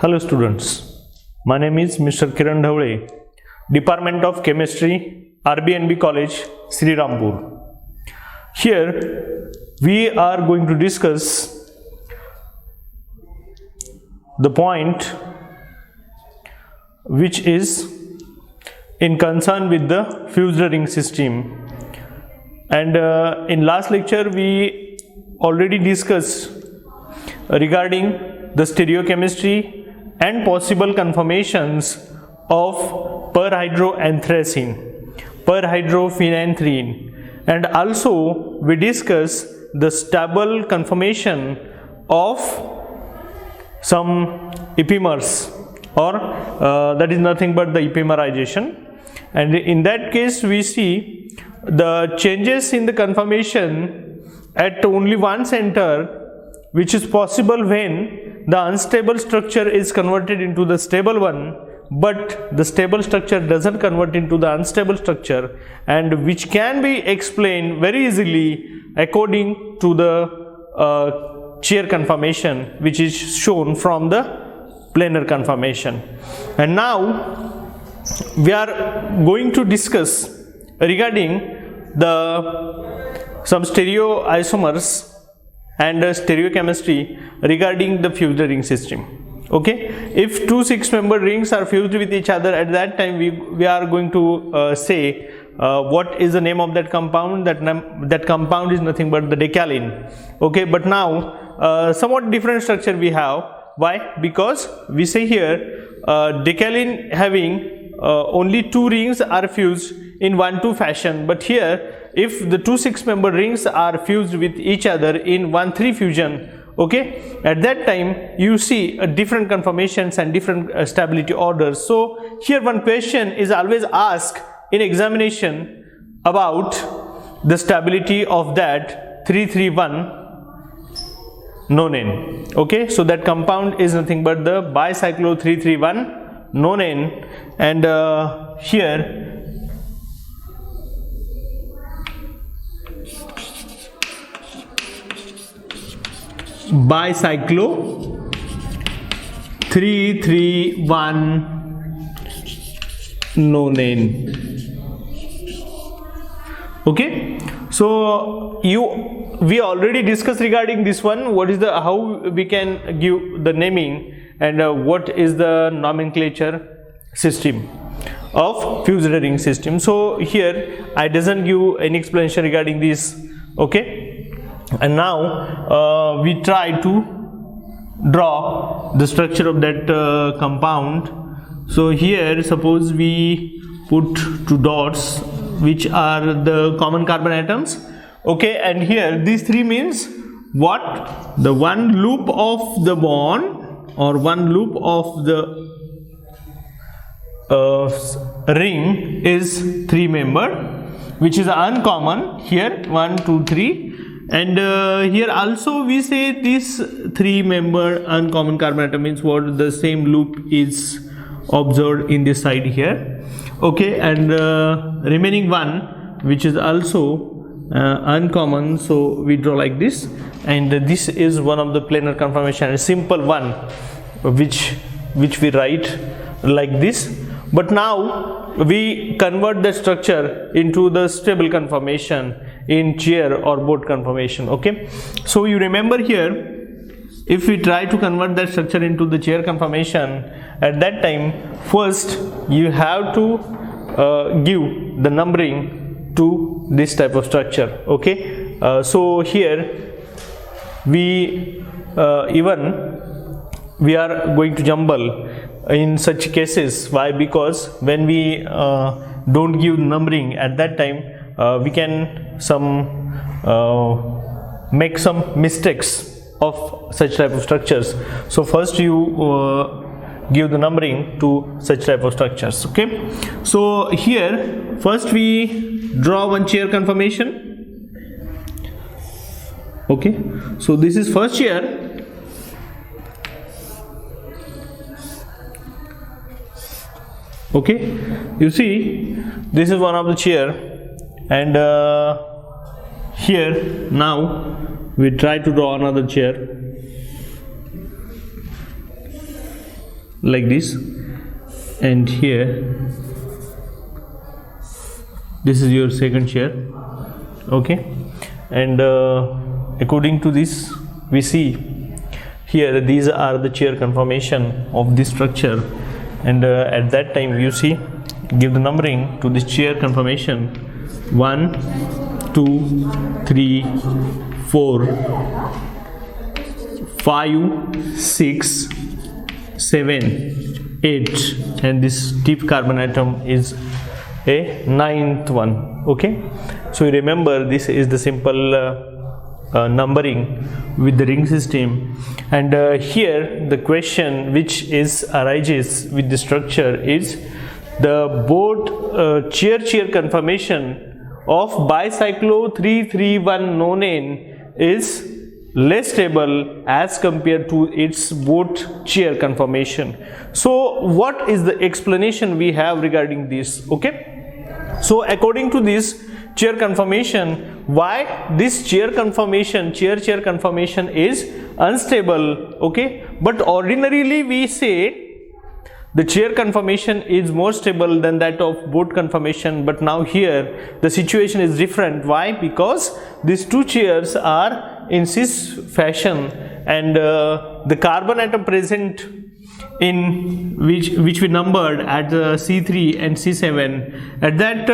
Hello students, my name is Mr. Kiran Dhawale, Department of Chemistry, RBNB College, Sri Rampur. Here we are going to discuss the point which is in concern with the fused ring system, and in last lecture we already discussed regarding the stereochemistry and possible conformations of perhydroanthracene, perhydrophenanthrene, and also we discuss the stable conformation of some epimers, or that is nothing but the epimerization. And in that case we see the changes in the conformation at only one center, which is possible when the unstable structure is converted into the stable one, but the stable structure doesn't convert into the unstable structure, and which can be explained very easily according to the chair conformation, which is shown from the planar conformation. And now we are going to discuss regarding some stereoisomers and stereochemistry regarding the fused ring system. Okay, if two 6-member rings are fused with each other, at that time we are going to say what is the name of that compound. That compound is nothing but the decalin. Okay, but now somewhat different structure we have. Why? Because we say here decalin having only two rings are fused in 1,2 fashion, but here if the two 6-member rings are fused with each other in 1,3 fusion, okay, at that time you see different conformations and different stability orders. So here one question is always asked in examination about the stability of that 3,3,1 nonane. Okay, so that compound is nothing but the bicyclo 3,3,1 nonane, and here bicyclo 3,3,1 nonane. Okay, so we already discussed regarding this one, what is the how we can give the naming and what is the nomenclature system of fused ring system. So here I doesn't give any explanation regarding this. Okay, and now we try to draw the structure of that compound. So here suppose we put two dots which are the common carbon atoms. Okay, and here these three means what? The one loop of the bond or one loop of the ring is 3-member, which is uncommon. Here 1, 2, 3. And here also we say this 3-member uncommon carbon atom means what? The same loop is observed in this side here. Okay, and remaining one which is also uncommon, so we draw like this, and this is one of the planar conformation, a simple one which we write like this. But now we convert the structure into the stable conformation in chair or boat conformation. Okay, so you remember here, if we try to convert that structure into the chair conformation, at that time first you have to give the numbering to this type of structure. Okay, so here we we are going to jumble in such cases. Why? Because when we don't give numbering, at that time we can make some mistakes of such type of structures. So first you give the numbering to such type of structures. Okay, so here first we draw one chair conformation. Okay, so this is first chair. Okay, you see this is one of the chair, and here now we try to draw another chair. like this, and here this is your second chair. Okay, and according to this we see here these are the chair conformation of this structure, and at that time you see, give the numbering to this chair conformation: 1 2 3 4 5 6 7 8, and this deep carbon atom is a ninth one. Okay, so you remember this is the simple numbering with the ring system. And here the question which arises with the structure is the both chair conformation of bicyclo 331 nonane is less stable as compared to its both chair conformation. So what is the explanation we have regarding this? Okay, so according to this chair conformation, why this chair conformation is unstable? Okay, but ordinarily we say the chair conformation is more stable than that of boat conformation, but now here the situation is different. Why? Because these two chairs are in cis fashion, and the carbon atom present in which we numbered at C3 and C7, at that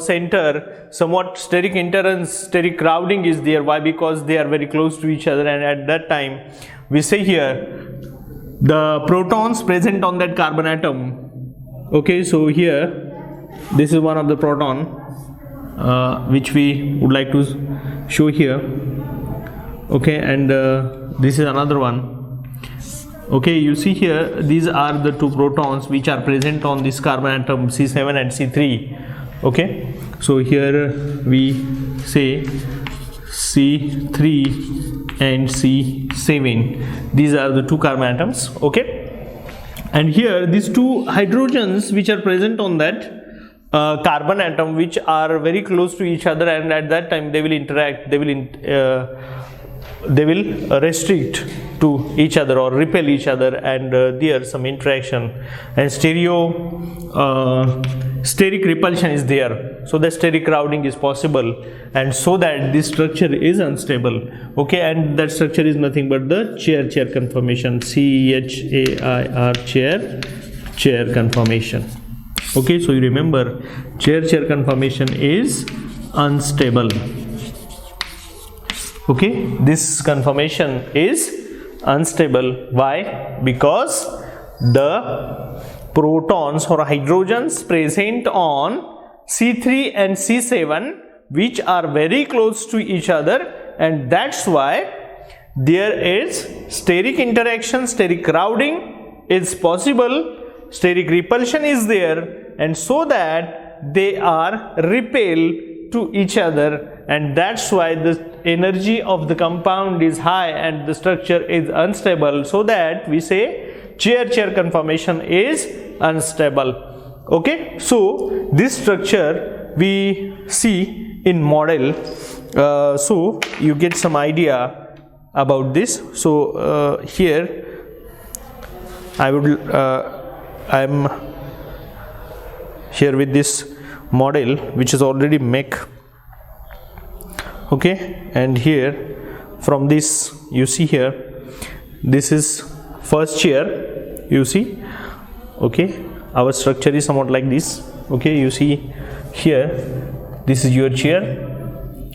center somewhat steric crowding is there. Why? Because they are very close to each other, and at that time we say here the protons present on that carbon atom. Okay, so here this is one of the proton which we would like to show here. Okay, and this is another one. Okay, you see here these are the two protons which are present on this carbon atom C7 and C3. Okay, so here we say C3 and C7, these are the two carbon atoms. Okay, and here these two hydrogens which are present on that carbon atom, which are very close to each other, and at that time they will interact, they will restrict to each other or repel each other, and there some interaction, and steric repulsion is there, so the steric crowding is possible, and so that this structure is unstable. Okay, and that structure is nothing but the chair conformation, CHAIR, chair conformation. Okay, so you remember chair conformation is unstable. Okay, this conformation is unstable. Why? Because the protons or hydrogens present on C3 and C7 which are very close to each other, and that's why there is steric interaction, steric crowding is possible, steric repulsion is there, and so that they are repelled to each other, and that's why the energy of the compound is high and the structure is unstable, so that we say chair conformation is unstable. Okay, so this structure we see in model, so you get some idea about this. So here I am here with this model which is already make. Okay, and here from this you see here this is first chair, you see. Okay, our structure is somewhat like this. Okay, you see here this is your chair.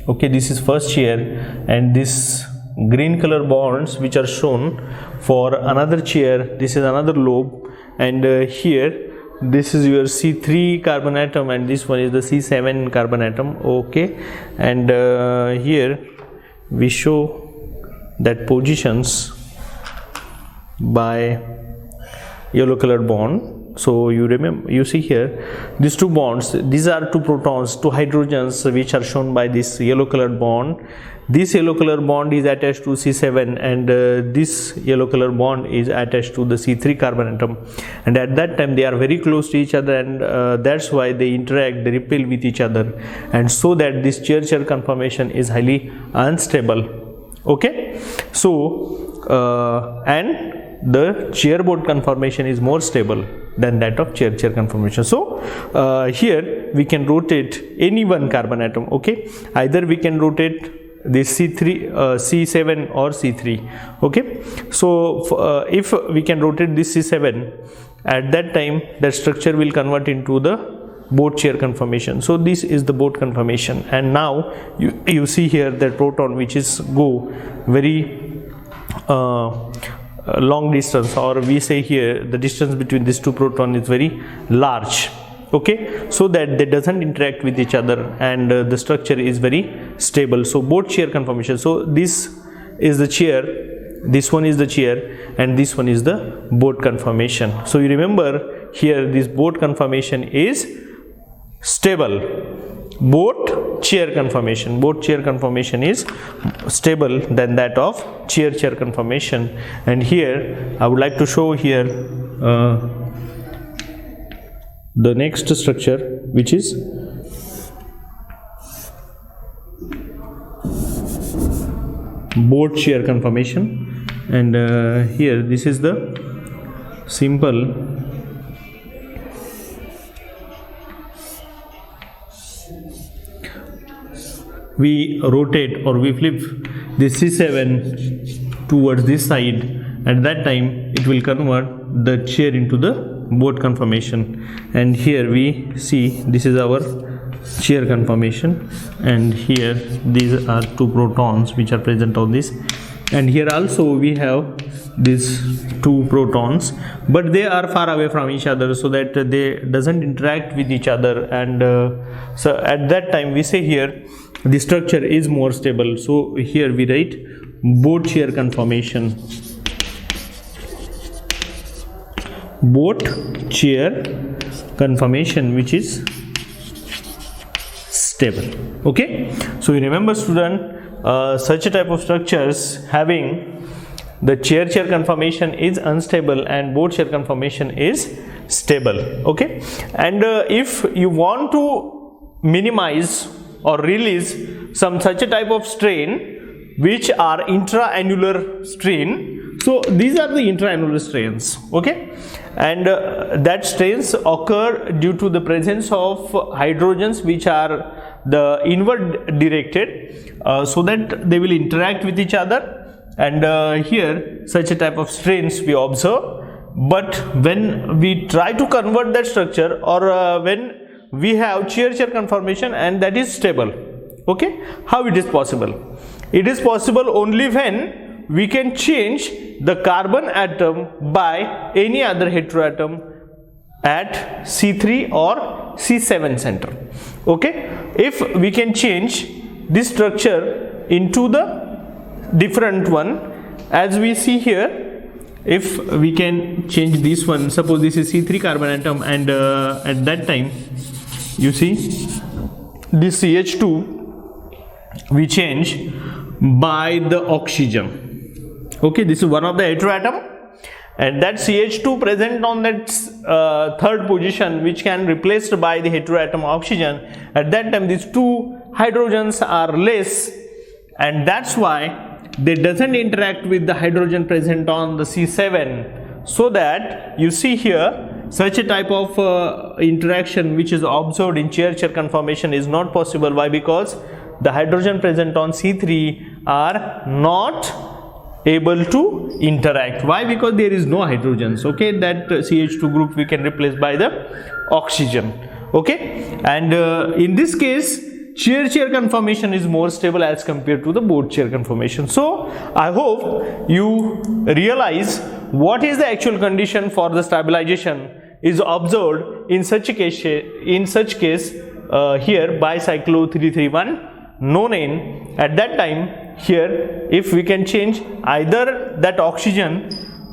Okay, this is first chair, and this green color bonds which are shown for another chair, this is another lobe, and here this is your C3 carbon atom, and this one is the C7 carbon atom. Okay, and here we show that positions by yellow colored bond. So you remember, you see here these two bonds, these are two protons, two hydrogens which are shown by this yellow colored bond. This yellow color bond is attached to C7, and this yellow color bond is attached to the C3 carbon atom, and at that time they are very close to each other, and that's why they interact, they repel with each other, and so that this chair conformation is highly unstable. Okay, so and the chair-boat conformation is more stable than that of chair-chair conformation. So here we can rotate any one carbon atom. Okay, either we can rotate this C3, C7 or C3. Okay, so if we can rotate this C7, at that time that structure will convert into the boat chair conformation. So this is the boat conformation, and now you see here that proton which is go very long distance, or we say here the distance between these two protons is very large. Okay, so that they doesn't interact with each other, and the structure is very stable. So boat chair conformation. So this is the chair, this one is the chair, and this one is the boat conformation. So you remember here this boat conformation is stable. Boat chair conformation is stable than that of chair conformation. And here I would like to show here the next structure, which is boat chair conformation. And here this is the simple we rotate or we flip this C7 towards this side. At that time it will convert the chair into the boat conformation. And here we see this is our chair conformation, and here these are two protons which are present on this, and here also we have these two protons, but they are far away from each other, so that they doesn't interact with each other. And so at that time we say here the structure is more stable. So here we write boat chair conformation, which is stable. Okay, so you remember student, such a type of structures having the chair conformation is unstable and boat chair conformation is stable. Okay, and if you want to minimize or release some such a type of strain which are intra-annular strain, so these are the intra-annular strains. Okay, and that strains occur due to the presence of hydrogens which are the inward directed, so that they will interact with each other. And here such a type of strains we observe. But when we try to convert that structure, or when we have chair conformation and that is stable, okay, how it is possible? It is possible only when we can change the carbon atom by any other heteroatom at C3 or C7 center. Okay, if we can change this structure into the different one, as we see here, if we can change this one, suppose this is C3 carbon atom, and at that time you see this CH2 we change by the oxygen. Okay, this is one of the heteroatom, and that CH2 present on that third position, which can replaced by the heteroatom oxygen. At that time these two hydrogens are less, and that's why they doesn't interact with the hydrogen present on the C7, so that you see here such a type of interaction which is observed in chair conformation is not possible. Why? Because the hydrogen present on C3 are not able to interact. Why? Because there is no hydrogens. Okay, that CH2 group we can replace by the oxygen. Okay, and in this case chair conformation is more stable as compared to the boat chair conformation. So I hope you realize what is the actual condition for the stabilization is observed in such a case. In such case here bicyclo-331 nonane. At that time here, if we can change either that oxygen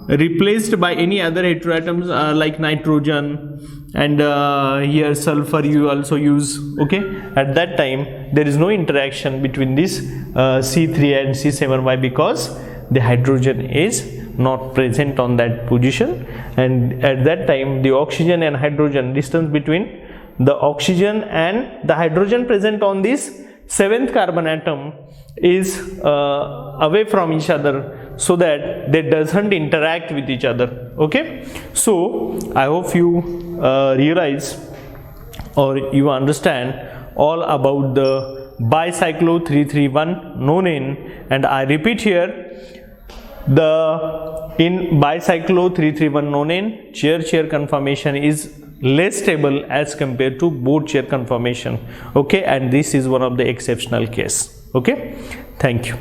replaced by any other heteroatoms like nitrogen, and here sulfur you also use. Okay, at that time there is no interaction between this C3 and C7. Why? Because the hydrogen is not present on that position, and at that time the oxygen and hydrogen distance between the oxygen and the hydrogen present on this 7th carbon atom is away from each other, so that they doesn't interact with each other. Okay, so I hope you realize or you understand all about the bicyclo 331 nonane. And I repeat here, in bicyclo 331 nonane, chair conformation is less stable as compared to board chair conformation. Okay, and this is one of the exceptional case. Okay, thank you.